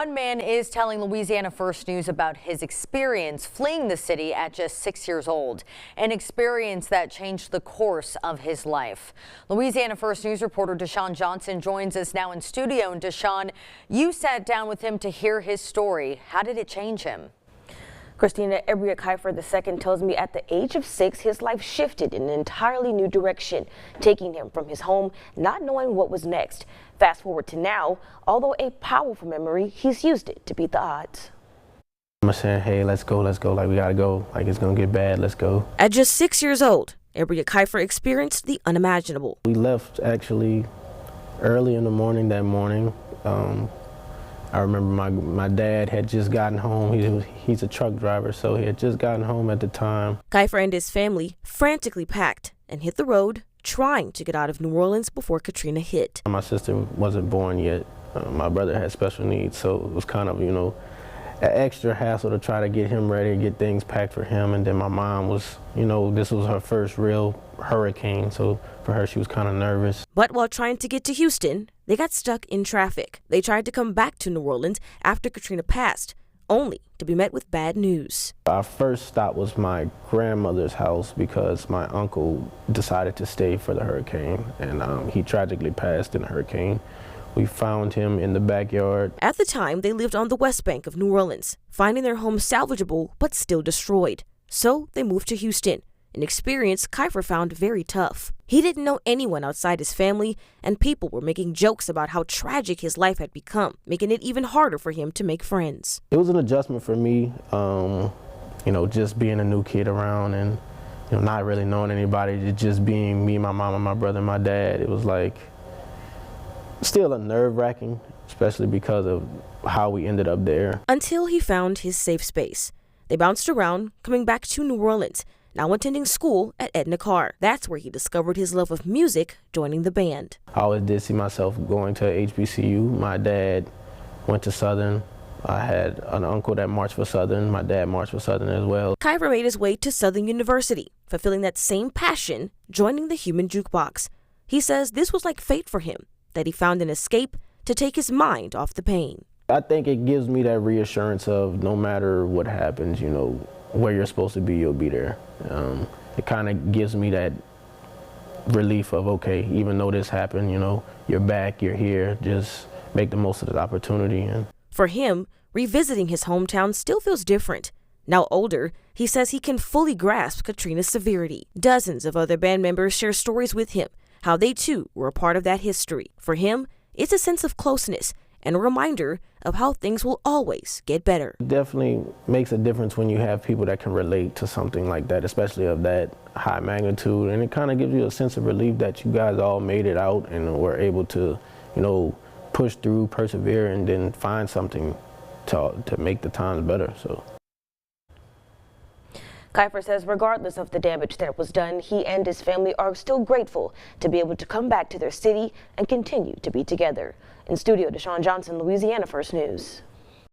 One man is telling Louisiana First News about his experience fleeing the city at just 6 years old, an experience that changed the course of his life. Louisiana First News reporter Deshaun Johnson joins us now in studio. And Deshaun, you sat down with him to hear his story. How did it change him? Christina, Ebria Keiffer II tells me at the age of 6, his life shifted in an entirely new direction, taking him from his home, not knowing what was next. Fast forward to now, although a powerful memory, he's used it to beat the odds. I'm saying, hey, let's go, like we gotta go, like it's gonna get bad, let's go. At just 6 years old, Ebria Keiffer experienced the unimaginable. We left actually early in the morning that morning. I remember my dad had just gotten home. He's a truck driver, so he had just gotten home at the time. Keiffer and his family frantically packed and hit the road, trying to get out of New Orleans before Katrina hit. My sister wasn't born yet. My brother had special needs, so it was kind of, an extra hassle to try to get him ready and get things packed for him. And then my mom was, this was her first real hurricane, so for her, she was kind of nervous. But while trying to get to Houston, they got stuck in traffic. They tried to come back to New Orleans after Katrina passed, only to be met with bad news. Our first stop was my grandmother's house because my uncle decided to stay for the hurricane, and he tragically passed in the hurricane. We found him in the backyard. At the time, they lived on the West Bank of New Orleans, finding their home salvageable but still destroyed. So they moved to Houston, an experience Keiffer found very tough. He didn't know anyone outside his family, and people were making jokes about how tragic his life had become, making it even harder for him to make friends. It was an adjustment for me, just being a new kid around and not really knowing anybody, just being me, my mom, and my brother and my dad. It was like still a nerve-wracking, especially because of how we ended up there. Until he found his safe space. They bounced around, coming back to New Orleans, now attending school at Edna Carr. That's where he discovered his love of music, joining the band. I always did see myself going to HBCU. My dad went to Southern. I had an uncle that marched for Southern. My dad marched for Southern as well. Keiffer made his way to Southern University, fulfilling that same passion, joining the Human Jukebox. He says this was like fate for him, that he found an escape to take his mind off the pain. I think it gives me that reassurance of no matter what happens, where you're supposed to be, you'll be there. It kind of gives me that relief of, okay, even though this happened, you're back, you're here, just make the most of the opportunity. And for him, revisiting his hometown still feels different. Now older, he says he can fully grasp Katrina's severity. Dozens of other band members share stories with him, how they too were a part of that history. For him, it's a sense of closeness and a reminder of how things will always get better. It definitely makes a difference when you have people that can relate to something like that, especially of that high magnitude. And it kind of gives you a sense of relief that you guys all made it out and were able to, push through, persevere, and then find something to make the times better. So. Keiffer says regardless of the damage that was done, he and his family are still grateful to be able to come back to their city and continue to be together. In studio, Deshaun Johnson, Louisiana First News.